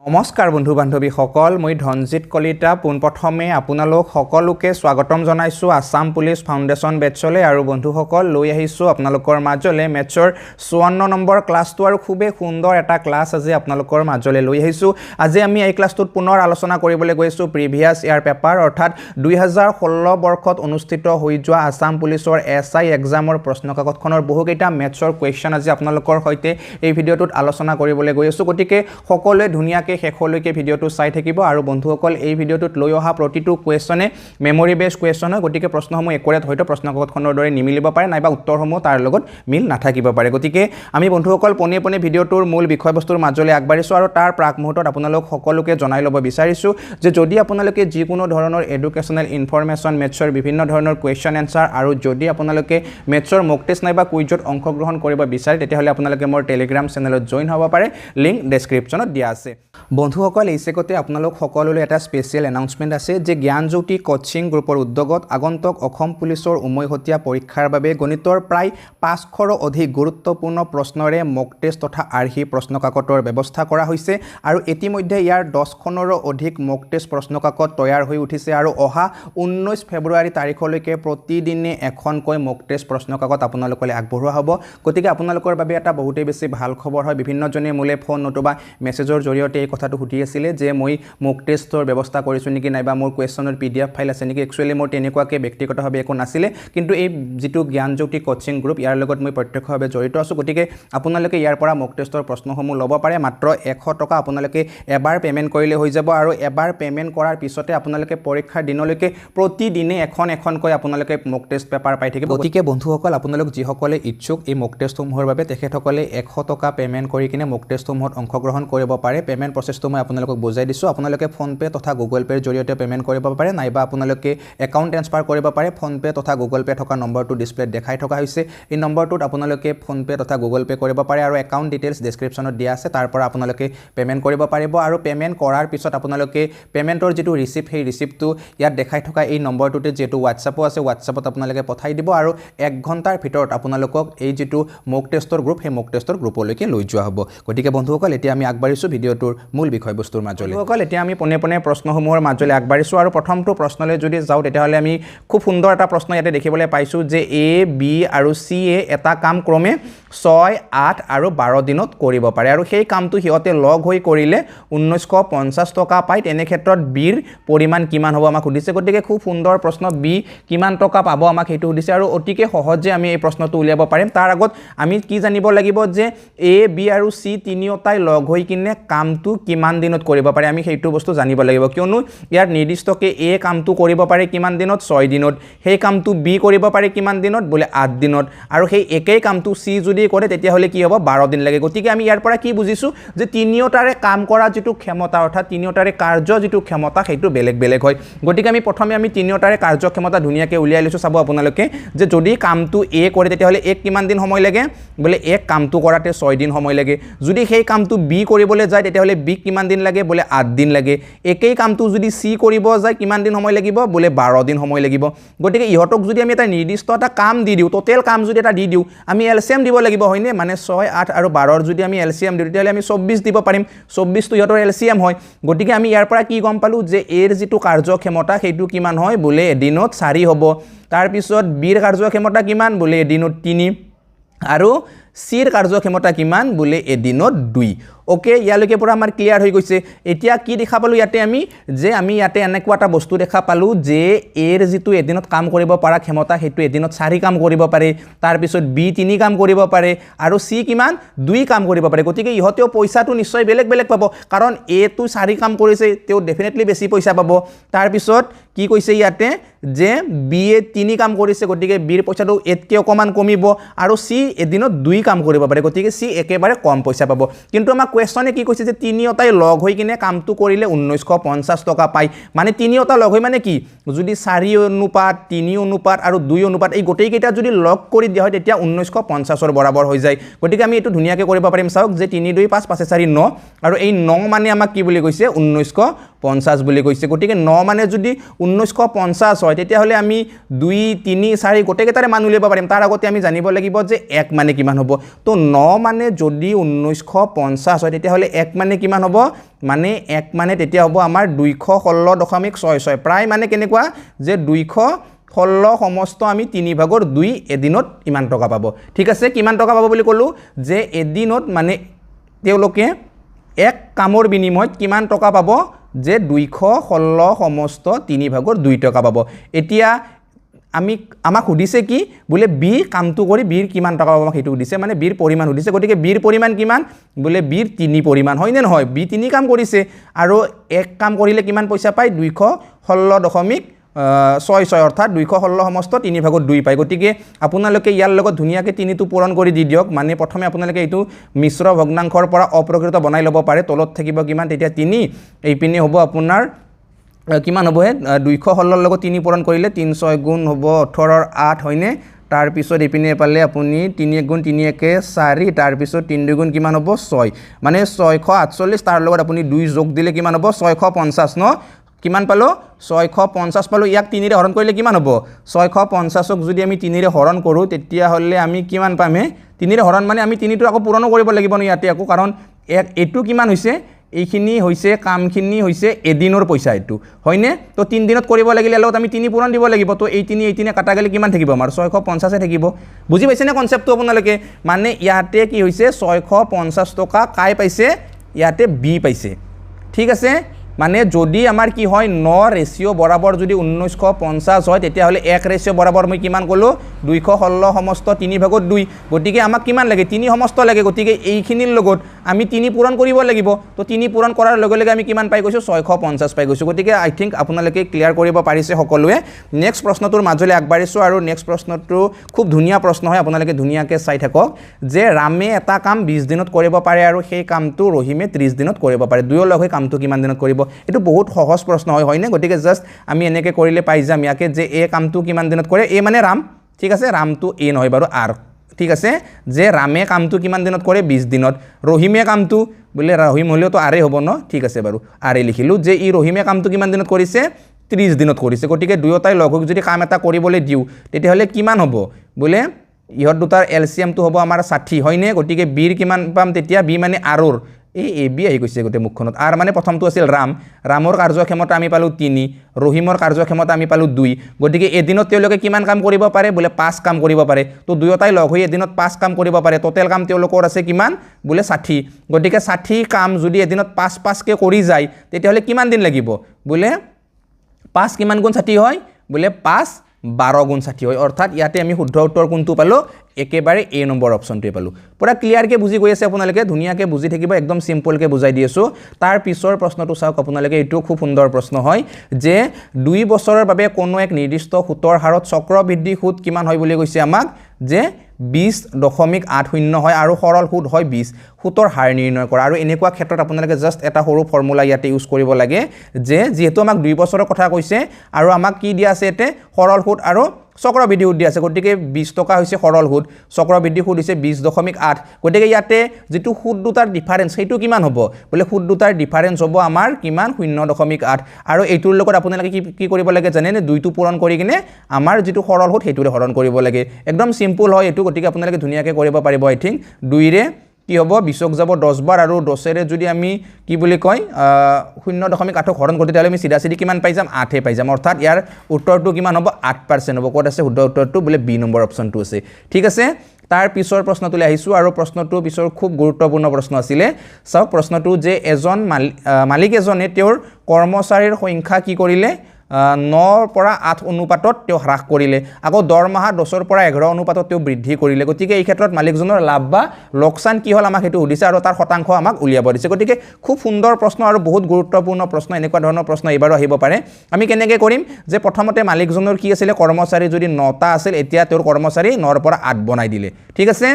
নমস্কাৰ বন্ধু বান্ধৱী সকল মই ধনজিত কলিতা পোনপ্ৰথমে আপোনালোক সকলোকে স্বাগতম জনাইছো আসাম পুলিচ ফাউণ্ডেশ্যন বেটছলৈ আৰু বন্ধুসকল লৈ আহিছো আপোনালোকৰ মাজলৈ মেথছৰ 54 নম্বৰ ক্লাছটো আৰু খুবেই সুন্দৰ এটা ক্লাছ আজি আপোনালোকৰ মাজলৈ লৈ আহিছো আজি আমি এই ক্লাছটোত পুনৰ আলোচনা কৰিবলৈ গৈছো প্ৰিভিয়াছ ইয়াৰ পেপাৰ অৰ্থাৎ 2016 বৰ্ষত অনুষ্ঠিত হৈ যোৱা আসাম পুলিচৰ এছআই এক্সামৰ প্ৰশ্নকাকতখনৰ বহুকেইটা মেথছৰ কুৱেশ্যন আজি আপোনালোকৰ সৈতে এই ভিডিঅ'টোত আলোচনা কৰিবলৈ গৈ আছো গতিকে সকলোৱে ধুনীয়াকৈ শেষলৈকে ভিডিঅ'টো চাই থাকিব আৰু বন্ধুসকল এই ভিডিঅ'টোত লৈ অহা প্ৰতিটো কুৱেশ্যনে মেমৰি বেছ কুৱেশ্যন হয় গতিকে প্ৰশ্নসমূহ একুৰেট হয়তো প্ৰশ্নকাকতখনৰ দৰে নিমিলিব পাৰে নাইবা উত্তৰসমূহ তাৰ লগত মিল নাথাকিব পাৰে গতিকে আমি বন্ধুসকল পোনে পোনে ভিডিঅ'টোৰ মূল বিষয়বস্তুৰ মাজলৈ আগবাঢ়িছো আৰু তাৰ প্ৰাক মুহূৰ্তত আপোনালোক সকলোকে জনাই ল'ব বিচাৰিছো যে যদি আপোনালোকে যিকোনো ধৰণৰ এডুকেশ্যনেল ইনফৰমেশ্যন মেথছৰ বিভিন্ন ধৰণৰ কুৱেশ্যন এনসাৰ আৰু যদি আপোনালোকে মেথছৰ মক টেষ্ট নাইবা কুইজত অংশগ্ৰহণ কৰিব বিচাৰে তেতিয়াহ'লে আপোনালোকে মোৰ টেলিগ্ৰাম চেনেলত জইন হ'ব পাৰে লিংক ডেছক্ৰিপশ্যনত দিয়া আছে বন্ধুসকল এই চেকতে আপোনালোক সকলোলৈ এটা স্পেচিয়েল এনাউন্সমেন্ট আছে যে জ্ঞানজ্যোতি কোচিং গ্ৰুপৰ উদ্যোগত আগন্তুক অসম পুলিচৰ উমৈহতীয়া পৰীক্ষাৰ বাবে গণিতৰ প্ৰায় 500ৰো অধিক গুৰুত্বপূৰ্ণ প্ৰশ্নৰে মক টেষ্ট তথা আৰ্হি প্ৰশ্নকাকতৰ ব্যৱস্থা কৰা হৈছে আৰু ইতিমধ্যে ইয়াৰ 10খনৰো অধিক মক টেষ্ট প্ৰশ্নকাকত তৈয়াৰ হৈ উঠিছে আৰু অহা 19 ফেব্ৰুৱাৰী তাৰিখলৈকে প্ৰতিদিনে এখনকৈ মক টেষ্ট প্ৰশ্নকাকত আপোনালোকলৈ আগবঢ়োৱা হ'ব গতিকে আপোনালোকৰ বাবে এটা বহুতেই বেছি ভাল খবৰ হয় বিভিন্নজনে মোলে ফোন নতুবা মেছেজৰ জৰিয়তে এই কথাটো সুধি আছিলে যে মই মক টেষ্টৰ ব্যৱস্থা কৰিছো নেকি নাইবা মোৰ কুৱেশ্যনৰ পিডিএফ ফাইল আছে নেকি একচুৱেলি মোৰ তেনেকুৱাকৈ ব্যক্তিগতভাৱে একো নাছিলে কিন্তু এই যেটো জ্ঞানজ্যোতি কোচিং গ্ৰুপ ইয়াৰ লগত মই প্ৰত্যক্ষভাৱে জড়িত আছো গতিকে আপোনালোকে ইয়াৰ পৰা মক টেষ্টৰ প্ৰশ্নসমূহ ল'ব পাৰে মাত্ৰ 100 টকা আপোনালোকে এবাৰ পেমেন্ট কৰিলে হৈ যাব আৰু এবাৰ পেমেন্ট কৰাৰ পিছতে আপোনালোকে পৰীক্ষাৰ দিনলৈকে প্ৰতিদিনে এখনকৈ আপোনালোকে মক টেষ্ট পেপাৰ পাই থাকিব গতিকে বন্ধুসকল আপোনালোক যিসকলে ইচ্ছুক এই মক টেষ্টসমূহৰ বাবে তেখেতসকলে 100 টকা পেমেন্ট কৰি কিনে মক টেষ্টসমূহত অংশগ্ৰহণ কৰিব পাৰে পেমেন্ট প্ৰচেছটো মই আপোনালোকক বুজাই দিছো আপোনালোকে ফোন পে তথা গুগল পেৰ জৰিয়তে পেমেন্ট কৰিব পাৰে নাইবা আপোনালোকে একাউণ্ট ট্ৰান্সফাৰ কৰিব পাৰে ফোন পে তথা গুগল পে থকা নম্বৰটো ডিসপ্লেত দেখাই থকা হৈছে এই নম্বৰটোত আপোনালোকে ফোন পে তথা গুগল পে কৰিব পাৰে আৰু একাউণ্ট ডিটেইলছ ডেছক্ৰিপশ্যনত দিয়া আছে তাৰ পৰা আপোনালোকে পেমেন্ট কৰিব পাৰিব আৰু পেমেন্ট কৰাৰ পিছত আপোনালোকে পেমেন্টৰ যেটো ৰিসিপ্ট সেই ৰিসিপ্টটো ইয়াত দেখাই থকা এই নম্বৰটোতে যেটো WhatsApp আছে WhatsAppত আপোনালোকে পঠাই দিব আৰু 1 ঘণ্টাৰ ভিতৰত আপোনালোকক এই যেটো মক টেষ্টৰ গ্ৰুপ সেই মক টেষ্টৰ গ্ৰুপলৈকে লৈ যোৱা হ'ব গতিকে বন্ধুসকল এতিয়া আমি আগবাঢ়িছো ভিডিঅ'টোৰ মূল বিষয়বস্তুৰ মাজলৈ বন্ধুসকল এতিয়া আমি পোনে পোনে প্ৰশ্নসমূহৰ মাজলৈ আগবাঢ়িছো আৰু প্ৰথমটো প্ৰশ্নলৈ যদি যাও তেতিয়াহ'লে আমি খুব সুন্দৰ এটা প্ৰশ্ন ইয়াতে দেখিবলৈ পাইছো যে এ বি আৰু সি এ এটা কাম ক্ৰমে 6 8 আৰু 12 দিনত কৰিব পাৰে আৰু সেই কামটো হিয়তে লগ হৈ কৰিলে 1950 টকা পায় তেনে ক্ষেত্ৰত বিৰ পৰিমাণ কিমান হ'ব আমাক সুধিছে গতিকে খুব সুন্দৰ প্ৰশ্ন বি কিমান টকা পাব আমাক হেতু সুধিছে আৰু অতিকে সহজে আমি এই প্ৰশ্নটো উলিয়াব পাৰিম তাৰ আগত আমি কি জানিব লাগিব যে এ বি আৰু সি তিনিওটাই লগ হৈ কিনে কামটো কিমান দিনত কৰিব পাৰে আমি হেতু বস্তু জানিব লাগিব কিয়নো ইয়াৰ নিৰ্দিষ্টকে এ কামটো কৰিব পাৰে কিমান দিনত 6 দিনত সেই কামটো বি কৰিব পাৰে কিমান দিনত বলে 8 দিনত আৰু সেই একেই কামটো সি যদি কৰে তেতিয়া হলে কি হ'ব 12 দিন লাগে গতিকে আমি ইয়াৰ পৰা কি বুজিছো যে তিনিওটাৰে কাম কৰা যেটো ক্ষমতা অৰ্থাৎ তিনিওটাৰে কাৰ্য যেটো ক্ষমতা হেতু বেলেগ বেলেগ হয় গতিকে আমি প্ৰথমে আমি তিনিওটাৰে কাৰ্য ক্ষমতা ধুনিয়াকৈ উলিয়াই লৈছো চাব আপোনালোকে যে যদি কামটো এ কৰে তেতিয়া হলে এক কিমান দিন সময় লাগে বলে এক কামটো কৰাতে 6 দিন সময় লাগে যদি সেই কামটো বি কৰিবলৈ যায় তেতিয়া হলে বি কিমান দিন লাগে বলে 8 দিন লাগে একেই কামটো যদি সি কৰিব যায় কিমান দিন সময় লাগিব বলে 12 দিন সময় লাগিব গতিকে ইহতক যদি আমি এটা নিৰ্দিষ্ট এটা কাম দি দিও টোটাল কাম যদি এটা দি দিও আমি এলসিএম দিব লাগিব হয়নে মানে 6 8 আৰু 12 ৰ যদি আমি এলসিএম দিও তেতিয়াহলে আমি 24 দিব পাৰিম 24 টো ইহতৰ এলসিএম হয় গতিকে আমি ইয়াৰ পৰা কি গম পালো যে এৰ যেটো কাৰ্যক্ষমতা হেতু কিমান হয় বলে এদিনত 4 হ'ব তাৰ পিছত বিৰ কাৰ্যক্ষমতা কিমান বলে এদিনত 3 আৰু সিৰ কাৰ্যক্ষমতা কিমান বলে এদিনত 2 ওকে ইয়ালৈকে পুৰা আমাৰ ক্লিয়াৰ হৈ গৈছে এতিয়া কি দেখা পালো ইয়াতে আমি যে আমি ইয়াতে এনেকুৱা এটা বস্তু দেখা পালো যে এৰ যেটো এদিনত কাম কৰিব পৰা ক্ষমতা হেতু এদিনত 4 কাম কৰিব পাৰে তাৰ পিছত বি 3 কাম কৰিব পাৰে আৰু সি কিমান 2 কাম কৰিব পাৰে গতিকে ইহতেও পইচাটো নিশ্চয় বেলেগ বেলেগ পাব কাৰণ এ টো 4 কাম কৰিছে তেও ডেফিনেটলি বেছি পইচা পাব তাৰ পিছত কি কৈছে ইয়াতে যে বি এ 3 কাম কৰিছে গতিকে বিৰ পইচাটো এতকে অকমান কমিব আৰু সি এদিনত 2 কাম কৰিব পাৰে গতিকে সি একেবাৰে কম পইচা পাব কিন্তু আমাক কোৱেশ্যনে কি কৈছে যে তিনিওটাই লগ হৈ কিনে কামটো কৰিলে 1950 টকা পায় মানে তিনিওটা লগ হৈ মানে কি যদি 4 অনুপাত 3 অনুপাত আৰু 2 অনুপাত এই গোটেই কেইটা যদি লগ কৰি দিয়া হয় তেতিয়া 1950 ৰ বৰাবৰ হৈ যায় গতিকে আমি এটো ধুনিয়াকৈ কৰিব পাৰিম চাওক যে 3 2 5 5 4 9 আৰু এই 9 মানে আমাক কি বুলি কৈছে 1950 1950 বুলি কৈছে গতিকে 9 মানে যদি 1950 হয় তেতিয়াহ'লে আমি 2 3 4 গোটেইকেইটাৰে মান উলিয়াব পাৰিম তাৰ আগতে আমি জানিব লাগিব যে 1 মানে কিমান হ'ব তো 9 মানে যদি 1950 হয় তেতিয়াহ'লে 1 মানে কিমান হ'ব মানে 1 মানে তেতিয়া হ'ব আমাৰ 216.66 প্ৰায় মানে কেনেকুৱা যে 216 সমস্ত আমি 3/2 এদিনত ইমান টকা পাব ঠিক আছে কিমান টকা পাব বুলি ক'লো যে এদিনত মানে তেওঁলোকে এক কামৰ বিনিময়ত কিমান টকা পাব যে 216 সমস্ত 3/2 টকা পাব এতিয়া আমাক সুধিছে কি বোলে বি কামটো কৰি বিৰ কিমান টকা পাব সেইটো সুধিছে মানে বিৰ পৰিমাণ সুধিছে গতিকে বিৰ পৰিমাণ কিমান বোলে বিৰ 3 পৰিমাণ হয় নে নহয় বি 3 কাম কৰিছে আৰু এক কাম কৰিলে কিমান পইচা পায় 216.66 অৰ্থাৎ 216 সমস্ত 3/2 পায় গতিকে আপোনালোকে ইয়াৰ লগত ধুনীয়াকৈ 3টো পূৰণ কৰি দি দিয়ক মানে প্ৰথমে আপোনালোকে এইটো মিশ্ৰ ভগ্নাংশৰ পৰা অপ্ৰকৃত বনাই ল'ব পাৰে তলত থাকিব কিমান তেতিয়া 3 এইপিনে হ'ব আপোনাৰ কিমান হ'ব 216 লগত 3 পূৰণ কৰিলে 3 6 গুণ হ'ব 18 8 হয়নে তাৰ পিছত এইপিনে পালে আপুনি 3 1 গুণ 3 1 4 তাৰ পিছত 3 2 গুণ কিমান হ'ব 6 মানে 648 তাৰ লগত আপুনি 2 যোগ দিলে কিমান হ'ব 650 ন কিমান পালো 650 পালো ইয়াক 3 ৰে হৰণ কৰিলে কিমান হ'ব 650ক যদি আমি 3 ৰে হৰণ কৰো তেতিয়া হলে আমি কিমান পামে 3 ৰে হৰণ মানে আমি 3টো আকৌ পূৰণ কৰিব লাগিব ন ইয়াতে আকৌ কাৰণ এটো কিমান হৈছে এইখিনি হৈছে কামখিনি হৈছে এদিনৰ পইচা এটো হয়নে তো 3 দিনত কৰিব লাগিলে লগত আমি 3 পূৰণ দিব লাগিব তো এই 3 কাটা গলে কিমান থাকিব আমাৰ 650 থাকিব বুজি পাইছে না কনসেপ্টটো আপোনালোকে মানে ইয়াতে কি হৈছে 650 টকা কাই পাইছে ইয়াতে বি পাইছে ঠিক আছে মানে যদি আমাৰ কি হয় 9 ৰেশিও বৰাবৰ যদি 1950 হয় তেতিয়াহলে 1 ৰেশিও বৰাবৰ মই কিমান কলো 216 সমস্ত 3/2 গতিকে আমাক কিমান লাগে 3 সমস্ত লাগে গতিকে এইখিনিৰ লগত আমি 3 পূৰণ কৰিব লাগিব তো 3 পূৰণ কৰাৰ লগে লগে আমি কিমান পাই গৈছো 650 পাই গৈছো গতিকে আই থিংক আপোনালোকে ক্লিয়াৰ কৰিব পাৰিছে সকলোৱে নেক্সট প্ৰশ্নটোৰ মাজলৈ আগবাঢ়িছো আৰু নেক্সট প্ৰশ্নটো খুব ধুনীয়া প্ৰশ্ন হয় আপোনালোকে ধুনীয়াকৈ চাই থাকক যে ৰামে এটা কাম 20 দিনত কৰিব পাৰে আৰু সেই কামটো ৰহিমে 30 দিনত কৰিব পাৰে দুয়ো লগ হৈ কামটো কিমান দিনত কৰিব এটো বহুত সহজ প্ৰশ্ন হয় না গতিকে জাস্ট আমি এনেকৈ কৰিলে পাই যাম ইয়াকে যে এ কামটো কিমান দিনত কৰে এ মানে ৰাম ঠিক আছে ৰামটো এ নহয় বাৰু আৰ ঠিক আছে যে ৰামে কামটো কিমান দিনত কৰে 20 দিনত ৰহিমে কামটো বলে ৰহিম হলেও তো আৰে হ'ব ন ঠিক আছে বাৰু আৰে লিখিলো যে ই ৰহিমে কামটো কিমান দিনত কৰিছে 30 দিনত কৰিছে গতিকে দুয়োটাই লগ হৈ যদি কাম এটা কৰিবলৈ দিও তেতিয়াহলে কিমান হ'ব বলে ইহত দুটাৰ এলসিএমটো হ'ব আমাৰ 60 হয়নে গতিকে বিৰ কিমান পাম তেতিয়া বি মানে আৰৰ এ বি আহি গৈছে গোটে মুখখনত আৰ মানে প্ৰথমটো আছিল ৰামৰ কাৰ্যক্ষমতা আমি পালো 3 ৰহিমৰ কাৰ্যক্ষমতা আমি পালো 2 গতিকে এদিনত তেওঁলোকে কিমান কাম কৰিব পাৰে বলে 5 কাম কৰিব পাৰে তো দুয়োটাই লগ হৈ এদিনত 5 কাম কৰিব পাৰে টোটাল কাম তেওঁলোকৰ আছে কিমান বলে 60 গতিকে 60 কাম যদি এদিনত 5 কে কৰি যায় তেতিয়াহলে কিমান দিন লাগিব বলে 5 কিমান গুণ 60 হয় বলে 5 12 গুণ 60 হয় অৰ্থাৎ ইয়াতে আমি শুদ্ধ উত্তৰ কোনটো পালো একেবাৰে এ নম্বৰ অপচনটোৱে পালো পুৰা ক্লিয়াৰকে বুজি গৈ আছে আপোনালোকে ধুনীয়াকে বুজি থাকিব একদম সিম্পলকে বুজাই দি আছো তাৰ পিছৰ প্ৰশ্নটো চাওক আপোনালোকে এইটো খুব সুন্দৰ প্ৰশ্ন হয় যে 2 বছৰৰ বাবে কোনো এক নিৰ্দিষ্ট সুতৰ হাৰত চক্ৰবৃদ্ধি সুদ কিমান হয় বুলি কৈছে আমাক যে 20.80 হয় আৰু সৰল সুদ হয় 20 সুতৰ হাৰ নিৰ্ণয় কৰা আৰু এনেকুৱা ক্ষেত্ৰত আপোনালোকে জাস্ট এটা সৰু ফৰ্মুলা ইয়াতে ইউজ কৰিব লাগে যে যেহেতু আমাক 2 বছৰৰ কথা কৈছে আৰু আমাক কি দিয়া আছে এতে সৰল সুদ আৰু চক্ৰবৃদ্ধি সুদ দিয়া আছে গতিকে 20 টকা হৈছে সৰল সুদ চক্ৰবৃদ্ধি সুদ হৈছে 20.8 গতিকে ইয়াতে যেটো সুদ দুটাৰ ডিফাৰেন্স সেইটো কিমান হ'ব বলে সুদ দুটাৰ ডিফাৰেন্স হ'ব আমাৰ কিমান 0.8 আৰু এইটোৰ লগত আপোনালোকে কি কৰিব লাগে জানে নে দুইটো পূৰণ কৰি কিনে আমাৰ যেটো সৰল সুদ হেতুৰে হৰণ কৰিব লাগে একদম সিম্পল হয় এটো গতিকে আপোনালোকে ধুনীয়াকৈ কৰিব পাৰিব আই থিংক 2 ৰে কি হ'ব 20ক যাব 10 বাৰ আৰু 10 ৰে যদি আমি কি বুলি কয় 0.8 হৰণ কৰি তেতিয়ালে আমি সিধা সিধি কিমান পাই যাম 8 পাই যাম অৰ্থাৎ ইয়াৰ উত্তৰটো কিমান হ'ব 8% হ'ব ক'ত আছে শুদ্ধ উত্তৰটো বলে বি নম্বৰ অপচনটো আছে ঠিক আছে তাৰ পিছৰ প্ৰশ্নটোলৈ আহিছো আৰু প্ৰশ্নটো পিছৰ খুব গুৰুত্বপূৰ্ণ প্ৰশ্ন আছিল চাওক প্ৰশ্নটো যে এজন মালিক এজনে তেওঁৰ কৰ্মচাৰীৰ সংখ্যা কি কৰিলে 9 পৰা 8 অনুপাতত তেওঁ হ্ৰাস কৰিলে আকৌ দৰমহা 10 পৰা 11 অনুপাতত তেওঁ বৃদ্ধি কৰিলে গতিকে এই ক্ষেত্ৰত মালিকজনৰ লাভ বা লোকসান কি হল আমাক হেতু সুধিছে আৰু তাৰ শতাংশ আমাক উলিয়াব দিছে গতিকে খুব সুন্দৰ প্ৰশ্ন আৰু বহুত গুৰুত্বপূৰ্ণ প্ৰশ্ন এনেকুৱা ধৰণৰ প্ৰশ্ন এবাৰো আহিব পাৰে আমি কেনেকৈ কৰিম যে প্ৰথমতে মালিকজনৰ কি আছিল কৰ্মচাৰী যদি 9টা আছিল এতিয়া তেওঁৰ কৰ্মচাৰী 9 পৰা 8 বনাই দিলে ঠিক আছে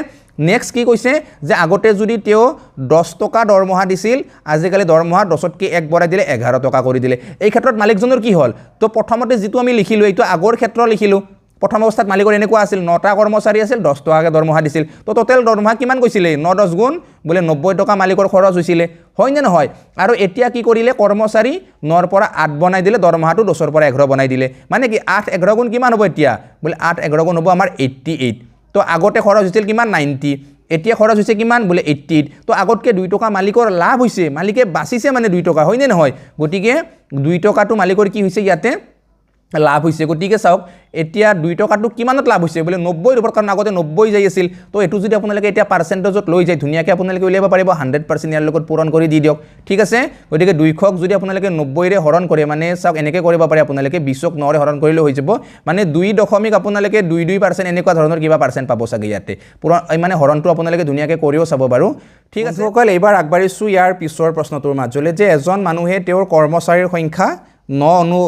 নেক্সট কি কৈছে যে আগতে যদি তেও 10 টকা দৰমহা দিছিল আজিকালি দৰমহা 10তকৈ 1 বঢ়াই দিলে 11 টকা কৰি দিলে এই ক্ষেত্ৰত মালিকজনৰ কি হল তো প্ৰথমতে যেটো আমি লিখিলো এইটো আগৰ ক্ষেত্ৰ লিখিলো প্ৰথম অৱস্থাত মালিকৰ এনেকুৱা আছিল 9টা কৰ্মচাৰী আছিল 10 টকাকৈ দৰমহা দিছিল তো টোটেল দৰমহা কিমান কৈছিলে 9-10 গুণ বোলে 90 টকা মালিকৰ খৰচ হৈছিলে হয় নে নহয় আৰু এতিয়া কি কৰিলে কৰ্মচাৰী 9ৰ পৰা 8 বনাই দিলে দৰমহাটো 10ৰ পৰা 11 বনাই দিলে মানে কি 8-11 গুণ কিমান হ'ব এতিয়া বোলে 8-11 গুণ হ'ব আমাৰ 88 তো আগতে খৰচ হৈছিল কিমান 90 এতিয়া খৰচ হৈছে কিমান বোলে 88 তো আগতকে 2 টকা মালিকৰ লাভ হৈছে মালিকে বাচিছে মানে 2 টকা হয় নে নহয় গতিকে 2 টকাটো মালিকৰ কি হৈছে ইয়াতে লাভ হৈছে গতিকে চাওক এতিয়া 2 টকাটো কিমানত লাভ হৈছে বোলে 90 ৰূপৰ কাৰণ আগতে 90 যাই আছিল তো এটো যদি আপোনালোকে এতিয়া পাৰ্চেন্টেজত লৈ যায় ধুনিয়াকে আপোনালোকে উলিয়াব পাৰিব 100% ইয়াৰ লগত পূৰণ কৰি দি দিয়ক ঠিক আছে গতিকে 200ক যদি আপোনালোকে 90 ৰে হৰণ কৰে মানে চাওক এনেকে কৰিব পাৰে আপোনালোকে 20ক 9 ৰে হৰণ কৰিলে হৈ যাব মানে 2 দশমিক আপোনালোকে 2% এনেকুৱা ধৰণৰ কিবা পাৰ্চেন্ট পাব চাগে ইয়াতে পুৰা মানে হৰণটো আপোনালোকে ধুনিয়াকে কৰিও চাব বাৰু ঠিক আছে সকল এইবাৰ আগবাঢ়িছো ইয়াৰ পিছৰ প্ৰশ্নটোৰ মাজলৈ যে এজন মানুহে তেওঁৰ কৰ্মচাৰীৰ সংখ্যা 9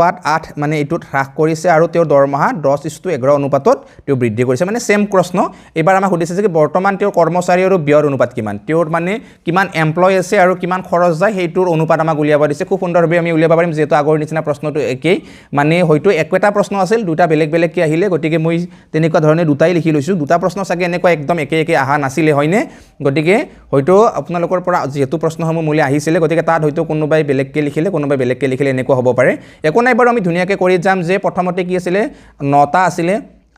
8 মানে এটুত হ্ৰাস কৰিছে আৰু তেওঁৰ দৰমহা 10:11 অনুপাতত তেওঁ বৃদ্ধি কৰিছে মানে সেম প্ৰশ্ন এবাৰ আমাক সুধিছে যে বৰ্তমান তেওঁৰ কৰ্মচাৰী আৰু ব্যয়ৰ অনুপাত কিমান তেওঁৰ মানে কিমান এমপ্লয় আছে আৰু কিমান খৰচ যায় হেইটোৰ অনুপাত আমাক উলিয়াব দিছে খুব সুন্দৰভাৱে আমি উলিয়াব পাৰিম যেটো আগৰ নিচিনা প্ৰশ্নটো একেই মানে হয়তো একটা প্ৰশ্ন আছিল দুটা বেলেগ বেলেগ কি আহিলে গতিকে মই তেনেকুৱা ধৰণে দুটাই লিখি লৈছো দুটা প্ৰশ্ন চাগে এনেকুৱা একদম একে আহা নাছিলে হয়নে গতিকে হয়তো আপোনালোকৰ পৰা যেটো প্ৰশ্নসমূহ মূল্য আহিছিলে গতিকে তাত হয়তো কোনোবাই বেলেগকে লিখিলে কোনোবাই বেলেগকে লিখিলে এনেকুৱা হ'ব পাৰে এবাৰ আমি ধুনিয়াকে কৰি যাম যে প্ৰথমতে কি আছিল 9টা আছিল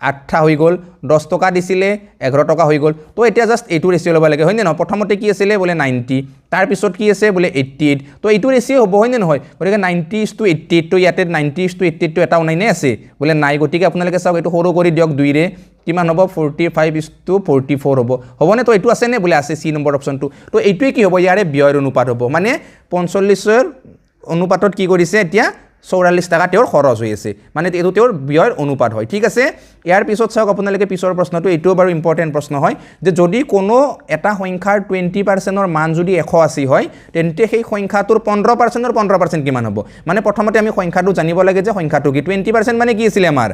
8টা হৈ গল 10 টকা দিছিলে 11 টকা হৈ গল তো এতিয়া জাস্ট এটো ৰেশিও লব লাগে হয় নে নহয় প্ৰথমতে কি আছিল বোলে 90 তাৰ পিছত কি আছে বোলে 88 তো এটো ৰেশিও হ'ব হয় নে নহয় গতিকে 90:88 তো ইয়াতে 90:88 তো এটা নাই নে আছে বোলে নাই গতিকে আপোনালোকে চাওক এটো সৰু কৰি দিয়ক 2 ৰে কিমান হ'ব 45:44 হ'ব নে তো এটো আছে নে বোলে আছে সি নম্বৰ অপচনটো তো এইটোই কি হ'ব ইয়াৰে ব্যয়ৰ অনুপাত হ'ব মানে 45ৰ অনুপাতত কি কৰিছে এতিয়া 44 টাকা তেওঁৰ খৰচ হৈ আছে মানে এটো তেওঁৰ ব্যয়ৰ অনুপাত হয় ঠিক আছে ইয়াৰ পিছত চাওক আপোনালোকে পিছৰ প্ৰশ্নটো এটো বাৰু ইম্পৰ্টেন্ট প্ৰশ্ন হয় যে যদি কোনো এটা সংখ্যাৰ 20% ৰ মান যদি 180 হয় তেন্তে সেই সংখ্যাটোৰ 15% ৰ 15% কিমান হ'ব মানে প্ৰথমতে আমি সংখ্যাটো জানিব লাগে যে সংখ্যাটো কি 20% মানে কি আছিল আমাৰ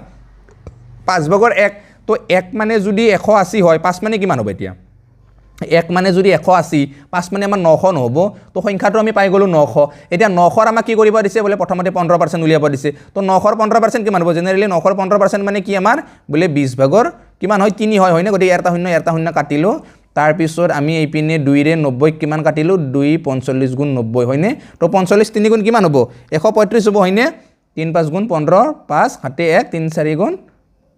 5/1 তো 1 মানে যদি 180 হয় 5 মানে কিমান হ'ব এতিয়া 1 মানে যদি 180 5 মানে আমাৰ 900 নহব তো সংখ্যাটো আমি পাই গলো 900 এতিয়া 900 আমাক কি কৰিব দিছে বলে প্ৰথমতে 15% উলিয়াব দিছে তো 900 15% কিমান হ'ব জেনেৰেলি 900 15% মানে কি আমাৰ বলে 20/কিমান হয় 3 হয় হয়নে গতিকে এটা শূন্য কাটিলো তাৰ পিছত আমি এই পিনে 2 ৰে 90 কিমান কাটিলো 2 45 গুণ 90 হয়নে তো 45 3 গুণ কিমান হ'ব 135 হ'ব হয়নে 3 5 গুণ 15 5 7 1 3 4 গুণ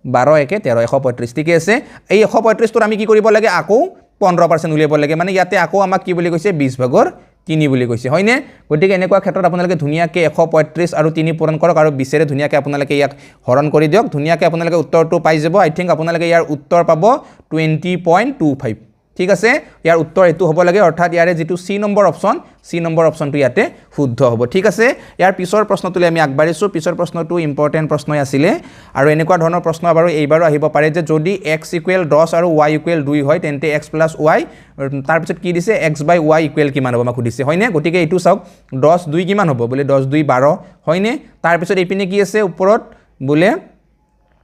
12 1 13 135 ঠিক আছে এই 135 তোৰ আমি কি কৰিব লাগে আকৌ 15% উলিয়াব লাগে মানে ইয়াতে আকৌ আমাক কি বুলি কৈছে 20/3 বুলি কৈছে হয়নে গতিকে এনেকুৱা ক্ষেত্ৰত আপোনালোকে ধুনিয়াকে 135 আৰু 3 পূৰণ কৰক আৰু 20 ৰে ধুনিয়াকে আপোনালোকে ইয়াক হৰণ কৰি দিয়ক ধুনিয়াকে আপোনালোকে উত্তৰটো পাই যাব আই থিংক আপোনালোকে ইয়াৰ উত্তৰ পাব 20.25 ঠিক আছে ইয়াৰ উত্তৰ এটো হ'ব লাগে অৰ্থাৎ ইয়াৰে যেটো সি নম্বৰ অপচনটো ইয়াতে শুদ্ধ হ'ব ঠিক আছে ইয়াৰ পিছৰ প্ৰশ্নটোলে আমি আগবাঢ়িছো পিছৰ প্ৰশ্নটো ইম্পৰ্টেন্ট প্ৰশ্নই আছিল আৰু এনেকুৱা ধৰণৰ প্ৰশ্ন বাৰু এইবাৰো আহিব পাৰে যে যদি x = 10 আৰু y = 2 হয় তেন্তে x + y তাৰ পিছত কি দিছে x/y = কিমান হ'ব আমাক সুধিছে হয়নে গতিকে এটো চাওক 10 2 কিমান হ'ব বলে 10 2 12 হয়নে তাৰ পিছত এইপিনে কি আছে ওপৰত বলে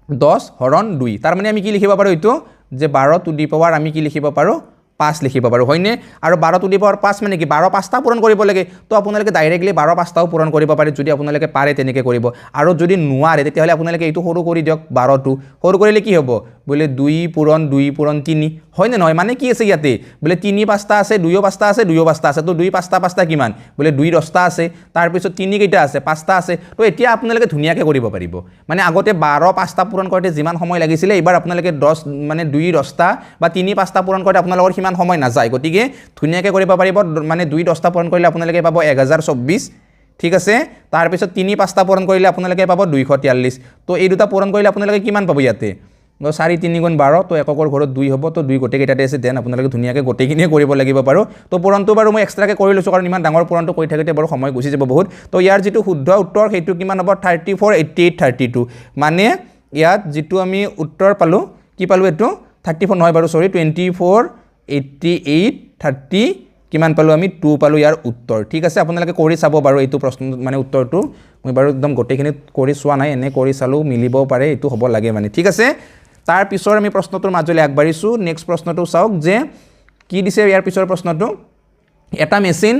10 হৰণ 2 তাৰ মানে আমি কি লিখিব পাৰো এটো যে 12 টু দি পাৱাৰ আমি কি লিখিব পাৰো 5 লিখিব পাৰো হয়নে আৰু 12 টু দি পাৱাৰ 5 মানে কি 12 5টা পূৰণ কৰিব লাগে তো আপোনালোকে ডাইৰেক্টলি 12 5টাও পূৰণ কৰিব পাৰে যদি আপোনালোকে পাৰে তেনেকৈ কৰিব আৰু যদি নোৱাৰে তেতিয়াহলে আপোনালোকে এইটো সৰু কৰি দিয়ক 12 টো সৰু কৰিলে কি হ'ব বলে 2 পূৰণ 3 হয় না নহয় মানে কি আছে ইয়াতে বলে 3 5টা আছে 2 5টা আছে 2 5টা আছে তো 2 5টা 5টা কিমান বলে 2 10টা আছে তাৰ পিছত 3 কেইটা আছে 5টা আছে তো এতিয়া আপোনালোকে ধুনিয়াকে কৰিব পাৰিব মানে আগতে 12 5টা পূৰণ কৰোতে যিমান সময় লাগিছিল এবাৰ আপোনালোকে 10 মানে 2 10টা বা 3 5টা পূৰণ কৰোতে আপোনালোকৰ কিমান সময় নাযায় গতিকে ধুনিয়াকে কৰিব পাৰিব মানে 2 10টা পূৰণ কৰিলে আপোনালোকে পাব 1024 ঠিক আছে তাৰ পিছত 3 5টা পূৰণ কৰিলে আপোনালোকে পাব 243 তো এই দুটা পূৰণ কৰিলে আপোনালোকে কিমান পাব ইয়াতে 4 3 গুণ 12 তো এককৰ ঘৰত 2 হ'ব তো 2 গোটেই কেইটাতে আছে দেন আপোনালোকে ধুনিয়াকে গোটেইখিনিয়ে কৰিব লাগিব পাৰো তো পূৰণটো বাৰু মই এক্সট্ৰাকে কৰি লৈছো কাৰণ ইমান ডাঙৰ পূৰণটো কৰি থাকতে বাৰু সময় গুছি যাব বহুত তো ইয়াৰ যেটো শুদ্ধ উত্তৰ হেতু কিমান হ'ব 34 88 32 মানে ইয়াত যেটো আমি উত্তৰ পালো কি পালো এটো 34 নহয় বাৰু সৰি 24 88 30 কিমান পালো আমি 2 পালো ইয়াৰ উত্তৰ ঠিক আছে আপোনালোকে কৰি চাব বাৰু এইটো প্ৰশ্ন মানে উত্তৰটো মই বাৰু একদম গোটেইখিনি কৰি চোৱা নাই এনে কৰি চালো মিলিব পাৰে এটো হ'ব লাগে মানে ঠিক আছে তাৰ পিছৰ আমি প্ৰশ্নটোৰ মাজলৈ আগবাঢ়িছো নেক্সট প্ৰশ্নটো চাওক যে কি দিছে ইয়াৰ পিছৰ প্ৰশ্নটো এটা মেচিন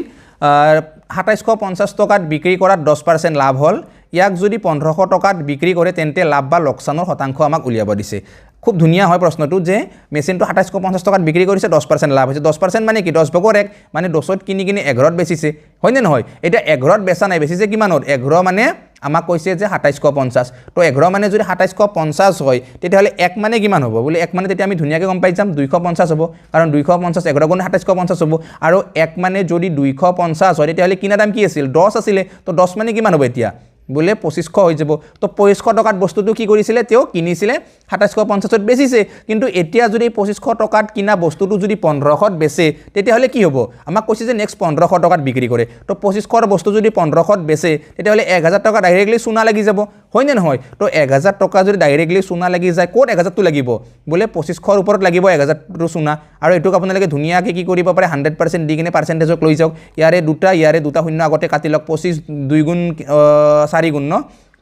2750 টকাত বিক্ৰী কৰাত 10% লাভ হ'ল ইয়াক যদি 1500 টকাত বিক্ৰী কৰে তেন্তে লাভ বা লোকচানৰ শতাংশ আমাক উলিয়াব দিছে খুব ধুনীয়া হয় প্ৰশ্নটো যে মেচিনটো 2750 টকাত বিক্ৰী কৰিছে 10% লাভ হৈছে 10% মানে কি 10/1 মানে 10ত কিনি 11ত বেচিছে হয় নে নহয় এটা 11ত বেচা নাই বেচিছে কিমানত 11 মানে আমাক কৈছে যে 2750 তো 11 মানে যদি 2750 হয় তেতিয়াহলে 1 মানে কিমান হ'ব বলে 1 মানে তেতিয়া আমি ধুনীয়াকৈ গম পাই যাম 250 হ'ব কাৰণ 250 11 গুণ 2750 হ'ব আৰু 1 মানে যদি 250 হয় তেতিয়াহলে কিনা দাম কি আছিল 10 আছিল তো 10 মানে কিমান হ'ব এতিয়া বলে 2500 হৈ যাব তো 2500 টকাত বস্তুটো কি কৰিছিলে তেও কিনিছিলে 2750ত বেচিছে কিন্তু এতিয়া যদি 2500 টকাত কিনা বস্তুটো যদি 1500ত বেচে তেতিয়াহলে কি হ'ব আমাক কৈছে যে নেক্সট 1500 টকাত বিক্ৰী কৰে তো 2500ৰ বস্তু যদি 1500ত বেচে তেতিয়াহলে 1000 টকা ডাইৰেক্টলি সোনা লাগি যাব হয় নে নহয় তো 1000 টকা যদি ডাইৰেক্টলি সোনা লাগি যায় কোত 1000 টো লাগিব বলে 2500ৰ ওপৰত লাগিব 1000 টো সোনা আৰু এটুক আপোনালোকে ধুনীয়াকৈ কি কৰিব পাৰে 100% দি কিনে পাৰ্চেন্টেজক লৈ যাওক ইয়াৰে দুটা শূন্য আগতে কাটি লওক 25 2 গুণ 4 গুণ ন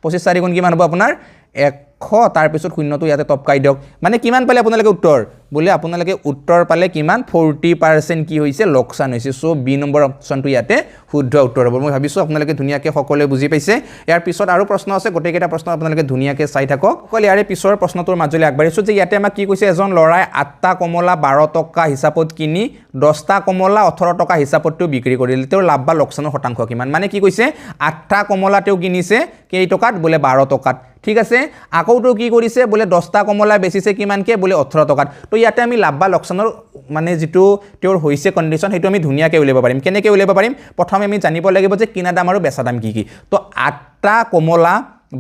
25 4 গুণ কিমান হ'ব আপোনাৰ 100 তাৰ পিছত শূন্যটো ইয়াতে টপকাই দিয়ক মানে কিমান পালে আপোনালোকে উত্তৰ বলে আপোনালোকে উত্তৰ পালে কিমান 40% কি হৈছে লোকসান হৈছে সো বি নম্বৰ অপচনটো ইয়াতে শুদ্ধ উত্তৰ হ'ব মই ভাবিছো আপোনালোকে ধুনীয়াকৈ সকলোৱে বুজি পাইছে ইয়াৰ পিছত আৰু প্ৰশ্ন আছে গোটেইকেইটা প্ৰশ্ন আপোনালোকে ধুনীয়াকৈ চাই থাকক অকল ইয়াৰে পিছৰ প্ৰশ্নটোৰ মাজলৈ আগবাঢ়িছো যে ইয়াতে আমাক কি কৈছে এজন লৰাই 8টা কমলা 12 টকা হিচাপত কিনি 10টা কমলা 18 টকা হিচাপতটো বিক্ৰী কৰিল তেওঁৰ লাভ বা লোকসানৰ শতাংশ কিমান মানে কি কৈছে 8টা কমলা তেওঁ কিনিছে কেই টকাত বলে 12 টকাত ঠিক আছে আকৌটো কি কৰিছে বলে 10টা কমলা বেচিছে কিমানকে বলে 18 টকাত তো ইয়াতে আমি লাভ বা লোকসানৰ মানে যেটো তেওঁৰ হৈছে কন্ডিশন হেতু আমি ধুনীয়াকৈ উলিয়াব পাৰিম কেনেকৈ উলিয়াব পাৰিম প্ৰথমে আমি জানিব লাগিব যে কিনা দাম আৰু বেচা দাম কি কি তো 8টা কমলা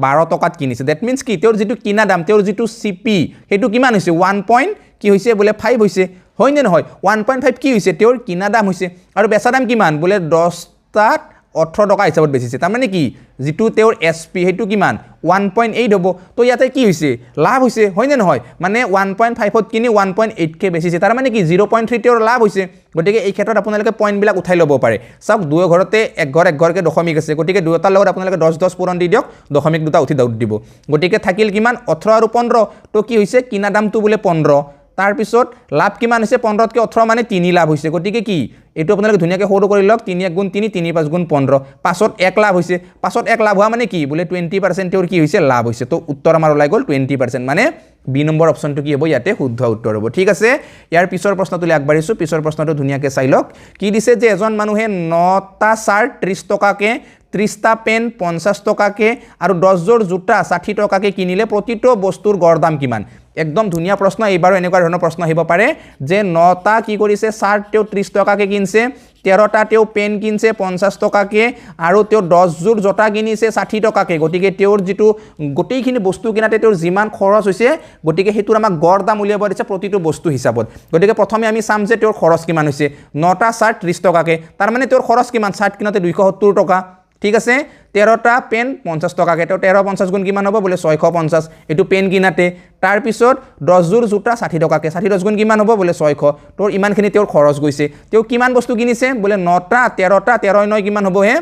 12 টকাত কিনিছে দ্যাট মিন্স কি তেওঁৰ যেটো কিনা দাম তেওঁৰ যেটো সিপি হেতু কিমান হৈছে 1 পইণ্ট কি হৈছে বলে 5 হৈছে হয় নে নহয় 1.5 কি হৈছে তেওঁৰ কিনা দাম হৈছে আৰু বেচা দাম কিমান বলে 10টাত 18 টকা হিচাপত বেচিছে তাৰ মানে কি যেটো তেওঁৰ এসপি হেতু কিমান 1.8 হ'ব তো ইয়াতে কি হৈছে লাভ হৈছে হয় নে নহয় মানে 1.5 ত কিনি 1.8 কে বেচিছে তাৰ মানে কি 0.3 তেওঁৰ লাভ হৈছে গটিকে এই ক্ষেত্ৰত আপোনালোকে পইণ্ট বিলাক উঠাই ল'ব পাৰে সব দুই ঘৰতে এক ঘৰকে দশমিক আছে গটিকে দুটাৰ লগত আপোনালোকে 10 পূৰণ দি দিয়ক দশমিক দুটা উঠি দাউট দিব গটিকে থাকিল কিমান 18 আৰু 15 তো কি হৈছে কিনা দামটো বলে 15 তাৰ পিছত লাভ কিমান হৈছে 15 কে 18 মানে 3 লাভ হৈছে গটিকে কি এটো আপোনালোকে ধুনীয়াকৈ সৰু কৰি লওক 3 1 গুণ 3 3 5 গুণ 15 পাছত 1 লাভ হৈছে পাছত 1 লাভ হোৱা মানে কি বলে 20% তেওঁৰ কি হৈছে লাভ হৈছে তো উত্তৰ আমাৰ ওলাই গল 20% মানে বি নম্বৰ অপচনটো কি হ'ব ইয়াতে শুদ্ধ উত্তৰ হ'ব ঠিক আছে ইয়াৰ পিছৰ প্ৰশ্নটোলৈ আগবাঢ়িছো পিছৰ প্ৰশ্নটো ধুনীয়াকৈ চাই লওক কি দিছে যে এজন মানুহে 9টা চাৰ্ট 30 টকাকে 30টা পেন 50 টকাকে আৰু 10 জোৰ জোতা 60 টকাকে কিনিলে প্ৰতিটো বস্তুৰ গড় দাম কিমান একদম ধুনীয়া প্ৰশ্ন এইবাৰো এনেকুৱা ধৰণৰ প্ৰশ্ন আহিব পাৰে যে 9টা কি কৰিছে চাৰ্ট তেওঁ 30 টকাকে কিনছে 13টা তেওঁ পেন কিনছে 50 টকাকে আৰু তেওঁ 10 জোৰ জোতা কিনিছে 60 টকাকে গটিকে তেওঁৰ যেটো গোটেইখিনি বস্তু কিনাতে তেওঁৰ যিমান খৰচ হৈছে গটিকে হেতুৰ আমাক গড় দাম উলিয়াব দিছে প্ৰতিটো বস্তু হিচাপত গটিকে প্ৰথমে আমি চাম যে তেওঁৰ খৰচ কিমান হৈছে 9টা চাৰ্ট 30 টকাকে তাৰ মানে তেওঁৰ খৰচ কিমান চাৰ্ট কিনতে 270 টকা ঠিক আছে 13টা পেন 50 টকাকে তো 13 50 গুণ কিমান হ'ব বলে 650 এটো পেন কিনাতে তাৰ পিছত 10 জোৰ জোতা 60 টকাকে 60 10 গুণ কিমান হ'ব বলে 600 তোৰ ইমানখিনি তেওঁৰ খৰচ গৈছে তেওঁ কিমান বস্তু কিনিছে বলে 9টা 13টা 13 9 কিমান হ'ব হে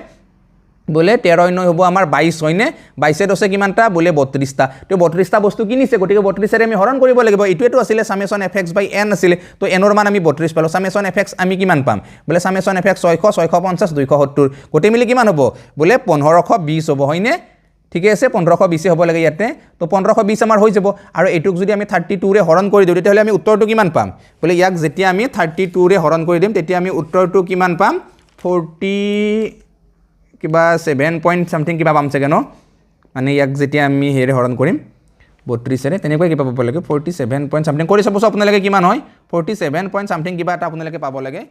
বলে 13 9 হ'ব আমাৰ 22 হয়নে 22 10 কিমানটা বলে 32টা তো 32টা বস্তু কিনিছে গটিকে 32 ৰে আমি হৰণ কৰিব লাগিব ইটোটো আছিল সামেশন fx / n আছিল তো n ৰ মান আমি 32 পালো সামেশন fx আমি কিমান পাম বলে সামেশন fx 600 650 270 গটি মিলি কিমান হ'ব বলে 1520 হ'ব হয়নে ঠিক আছে 1520 হ'ব লাগে ইয়াতে তো 1520 আমাৰ হৈ যাব আৰু এটুক যদি আমি 32 ৰে হৰণ কৰি দিও তেতিয়াহলে আমি উত্তৰটো কিমান পাম বলে ইয়াক যেতিয়া আমি 32 ৰে হৰণ কৰি দিম তেতিয়া আমি উত্তৰটো কিমান পাম 40 কিবা 7 পইণ্ট সামথিং কিবা পাম চাগে ন মানে ইয়াক যেতিয়া আমি হেৰে হৰণ কৰিম 32 ৰে তেনেকৈ কিবা পাব লাগে 47 পইণ্ট সামথিং কৰি চাবছো আপোনালোকে কিমান হয় 47 পইণ্ট সামথিং কিবা এটা আপোনালোকে পাব লাগে